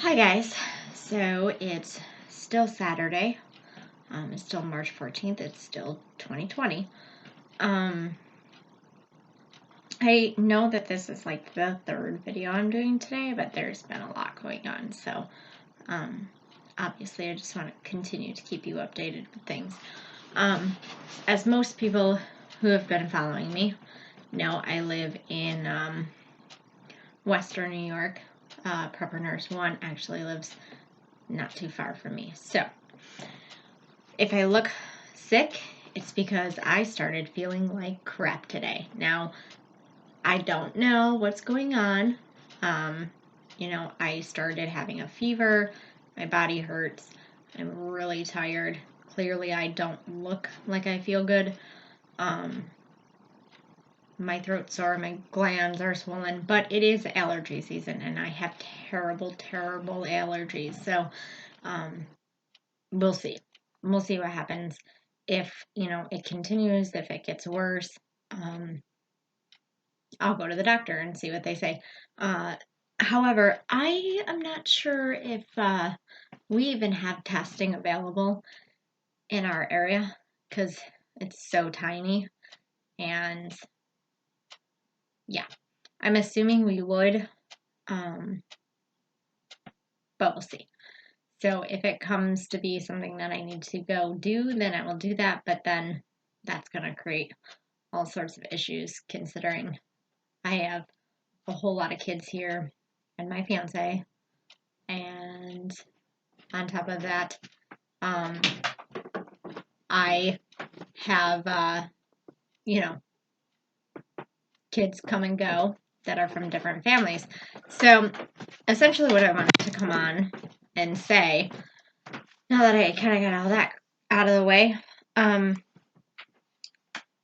Hi guys, so it's still Saturday, it's still March 14th, it's still 2020. I know that this is like the third video I'm doing today, but there's been a lot going on, so obviously I just want to continue to keep you updated with things. As most people who have been following me know, I live in Western New York. Prepper Nurse 1 actually lives not too far from me. So, if I look sick, it's because I started feeling like crap today. Now, I don't know what's going on. I started having a fever. My body hurts. I'm really tired. Clearly, I don't look like I feel good. My throat's sore, my glands are swollen, but it is allergy season, and I have terrible, terrible allergies. So, we'll see. We'll see what happens. If, it continues, if it gets worse, I'll go to the doctor and see what they say. However, I am not sure if we even have testing available in our area because it's so tiny. And yeah, I'm assuming we would, but we'll see. So if it comes to be something that I need to go do, then I will do that. But then that's going to create all sorts of issues considering I have a whole lot of kids here and my fiance. And on top of that, I have, kids come and go that are from different families. So essentially what I wanted to come on and say, now that I kind of got all that out of the way,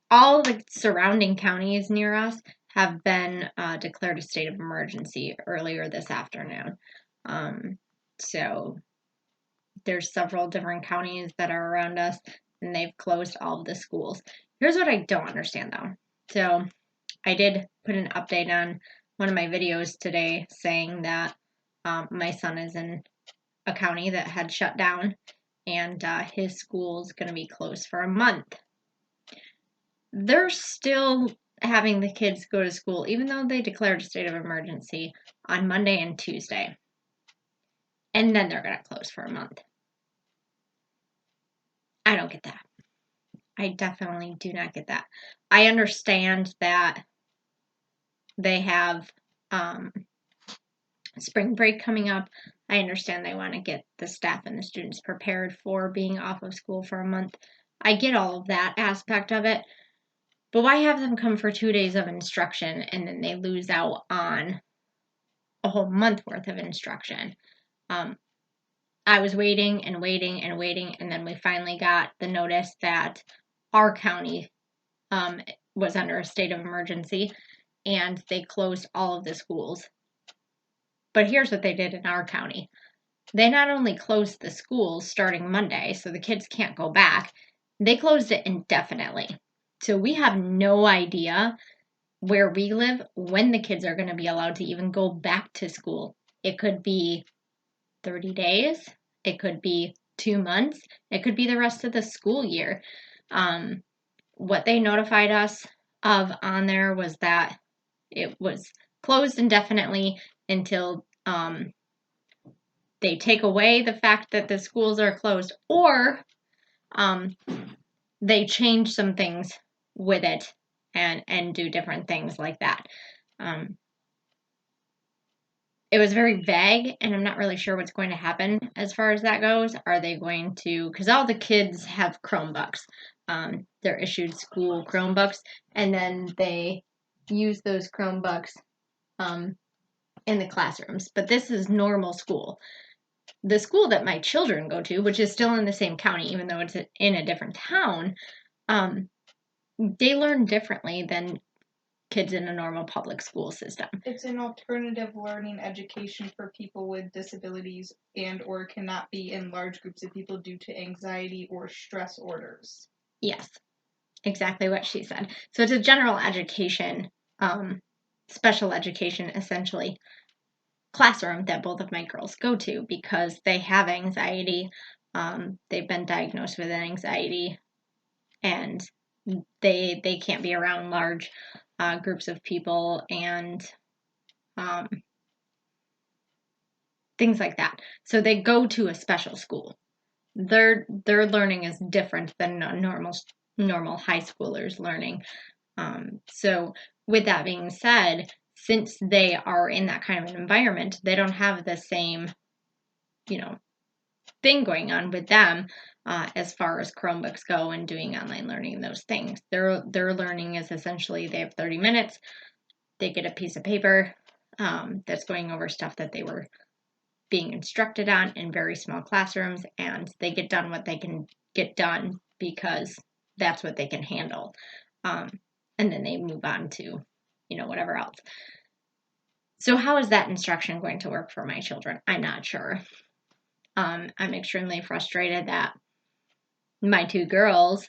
all the surrounding counties near us have been declared a state of emergency earlier this afternoon. So there's several different counties that are around us, and they've closed all of the schools. Here's what I don't understand, though. So I did put an update on one of my videos today saying that my son is in a county that had shut down, and his school's going to be closed for a month. They're still having the kids go to school, even though they declared a state of emergency on Monday and Tuesday. And then they're going to close for a month. I don't get that. I definitely do not get that. I understand that they have spring break coming up. I understand they want to get the staff and the students prepared for being off of school for a month. I get all of that aspect of it. But why have them come for 2 days of instruction and then they lose out on a whole month worth of instruction? I was waiting and waiting and waiting, and then we finally got the notice that our county was under a state of emergency, and they closed all of the schools. But here's what they did in our county. They not only closed the schools starting Monday, so the kids can't go back, they closed it indefinitely. So we have no idea where we live when the kids are going to be allowed to even go back to school. It could be 30 days. It could be 2 months. It could be the rest of the school year. What they notified us of on there was that it was closed indefinitely until they take away the fact that the schools are closed, or they change some things with it and do different things like that. It was very vague, and I'm not really sure what's going to happen as far as that goes. Are they going to, because all the kids have Chromebooks. They're issued school Chromebooks, and then they use those Chromebooks in the classrooms. But this is normal school. The school that my children go to, which is still in the same county, even though it's in a different town, they learn differently than kids in a normal public school system. It's an alternative learning education for people with disabilities and or cannot be in large groups of people due to anxiety or stress orders. Yes, exactly what she said. So it's a general education, special education, essentially. classroom that both of my girls go to because they have anxiety. They've been diagnosed with anxiety, and they can't be around large groups of people and things like that. So they go to a special school. Their learning is different than a normal high schoolers learning. So with that being said, since they are in that kind of an environment, they don't have the same, thing going on with them as far as Chromebooks go and doing online learning and those things. Their learning is essentially they have 30 minutes, they get a piece of paper that's going over stuff that they were being instructed on in very small classrooms, and they get done what they can get done because that's what they can handle. And then they move on to, whatever else. So how is that instruction going to work for my children? I'm not sure. I'm extremely frustrated that my two girls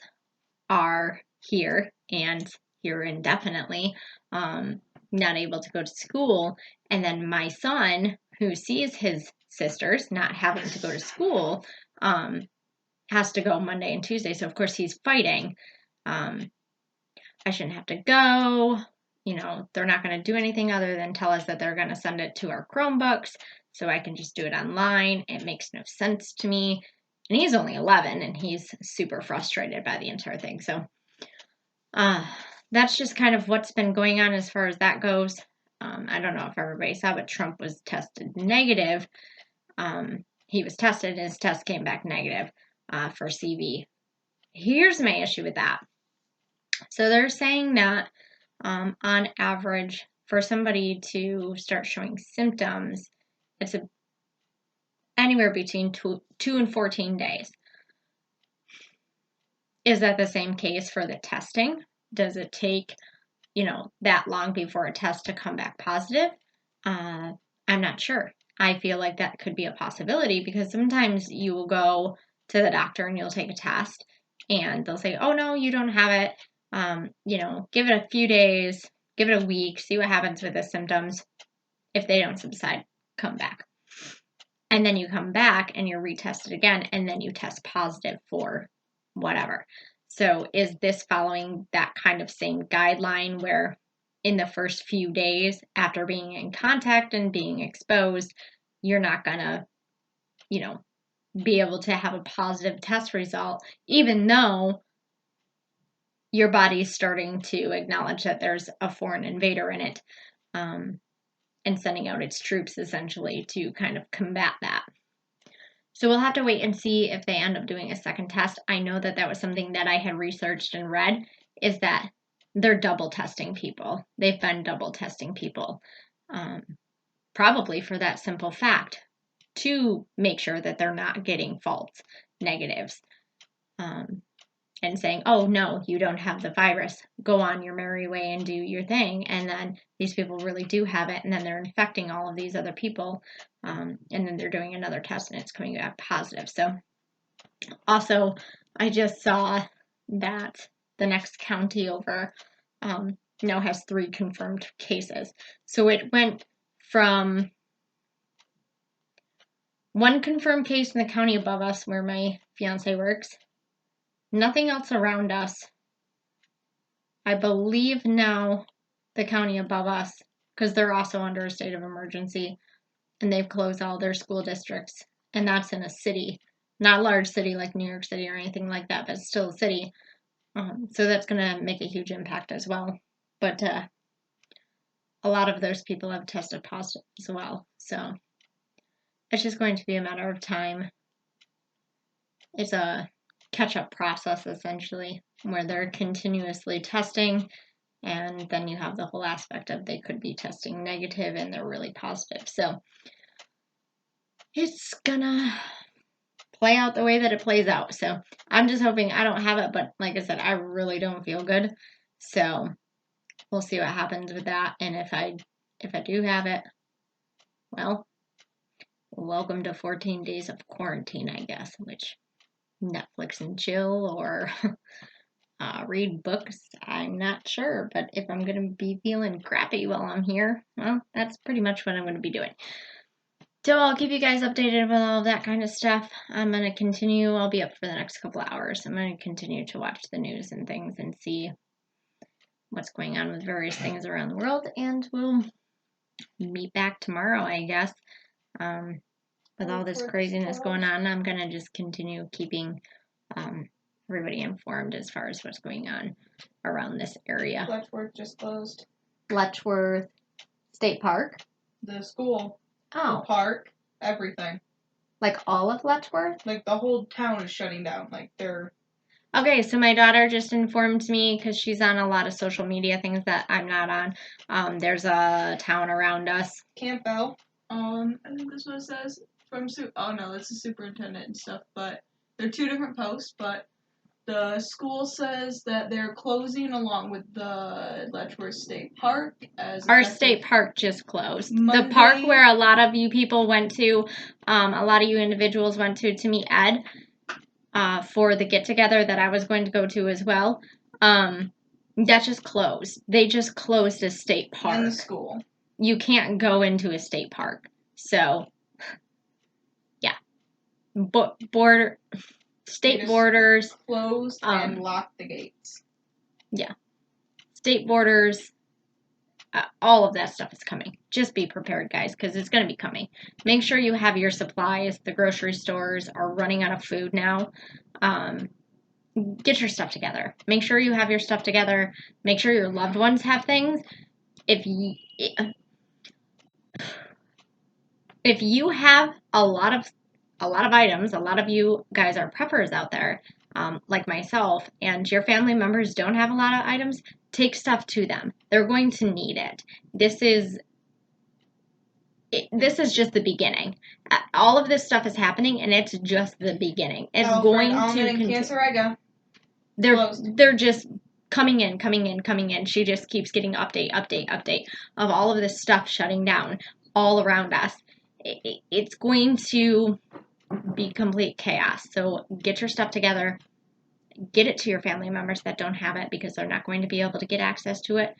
are here and here indefinitely, not able to go to school. And then my son, who sees his sisters not having to go to school, has to go Monday and Tuesday. So, of course, he's fighting. I shouldn't have to go. They're not going to do anything other than tell us that they're going to send it to our Chromebooks so I can just do it online. It makes no sense to me. And he's only 11 and he's super frustrated by the entire thing. So that's just kind of what's been going on as far as that goes. I don't know if everybody saw, but Trump was tested negative. He was tested and his test came back negative for CV. Here's my issue with that. So they're saying that on average, for somebody to start showing symptoms, it's anywhere between 2 and 14 days. Is that the same case for the testing? Does it take, that long before a test to come back positive? I'm not sure. I feel like that could be a possibility because sometimes you will go to the doctor and you'll take a test and they'll say, oh no, you don't have it. Give it a few days, give it a week, see what happens with the symptoms. If they don't subside, come back. And then you come back and you're retested again, and then you test positive for whatever. So is this following that kind of same guideline where in the first few days after being in contact and being exposed, you're not going to, be able to have a positive test result, even though your body's starting to acknowledge that there's a foreign invader in it, and sending out its troops essentially to kind of combat that. So we'll have to wait and see if they end up doing a second test. I know that that was something that I had researched and read, is that they're double testing people. They've been double testing people, probably for that simple fact, to make sure that they're not getting false negatives. And saying, oh, no, you don't have the virus. Go on your merry way and do your thing. And then these people really do have it. And then they're infecting all of these other people. And then they're doing another test and it's coming back positive. So also, I just saw that the next county over now has 3 confirmed cases. So it went from 1 confirmed case in the county above us where my fiance works. Nothing else around us. I believe now the county above us, because they're also under a state of emergency, and they've closed all their school districts, and that's in a city, not a large city like New York City or anything like that, but still a city. So that's going to make a huge impact as well. But a lot of those people have tested positive as well. So it's just going to be a matter of time. It's a catch-up process, essentially, where they're continuously testing, and then you have the whole aspect of they could be testing negative and they're really positive. So it's gonna play out the way that it plays out. So I'm just hoping I don't have it, but like I said, I really don't feel good. So we'll see what happens with that. And if I do have it, well, welcome to 14 days of quarantine, I guess, which Netflix and chill or read books, I'm not sure. But if I'm going to be feeling crappy while I'm here, well, that's pretty much what I'm going to be doing. So I'll keep you guys updated with all of that kind of stuff. I'm going to continue. I'll be up for the next couple of hours. I'm going to continue to watch the news and things and see what's going on with various things around the world. And we'll meet back tomorrow, I guess. With all this craziness going on, I'm going to just continue keeping everybody informed as far as what's going on around this area. Letchworth just closed. Letchworth State Park? The school. Oh. The park. Everything. Like all of Letchworth? Like the whole town is shutting down. Like they're... Okay, so my daughter just informed me, because she's on a lot of social media things that I'm not on. There's a town around us. Campbell. I think this one says from oh no, that's the superintendent and stuff, but they're two different posts, but the school says that they're closing along with the Letchworth State Park as our state park just closed. Monday. The park where a lot of you people went to, a lot of you individuals went to meet Ed for the get-together that I was going to go to as well. That just closed. They just closed a state park. And the school. You can't go into a state park. So, yeah. State borders. Closed and locked the gates. Yeah. State borders. All of that stuff is coming. Just be prepared, guys, because it's going to be coming. Make sure you have your supplies. The grocery stores are running out of food now. Get your stuff together. Make sure you have your stuff together. Make sure your loved ones have things. If you have a lot of items, a lot of you guys are preppers out there, like myself, and your family members don't have a lot of items, take stuff to them. They're going to need it. This is just the beginning. All of this stuff is happening, and it's just the beginning. It's going to continue. They're just coming in. She just keeps getting update of all of this stuff shutting down all around us. It's going to be complete chaos. So get your stuff together. Get it to your family members that don't have it, because they're not going to be able to get access to it.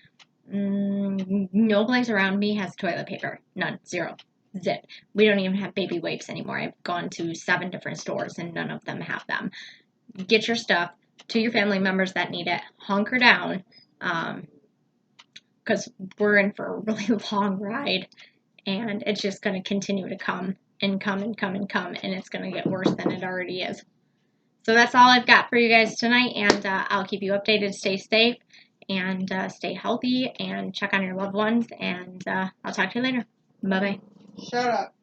No place around me has toilet paper. None. Zero. Zip. We don't even have baby wipes anymore. I've gone to 7 different stores and none of them have them. Get your stuff to your family members that need it. Hunker down, because we're in for a really long ride, and it's just going to continue to come, and it's going to get worse than it already is. So that's all I've got for you guys tonight, and I'll keep you updated. Stay safe, and stay healthy, and check on your loved ones, and I'll talk to you later. Bye-bye. Shut up.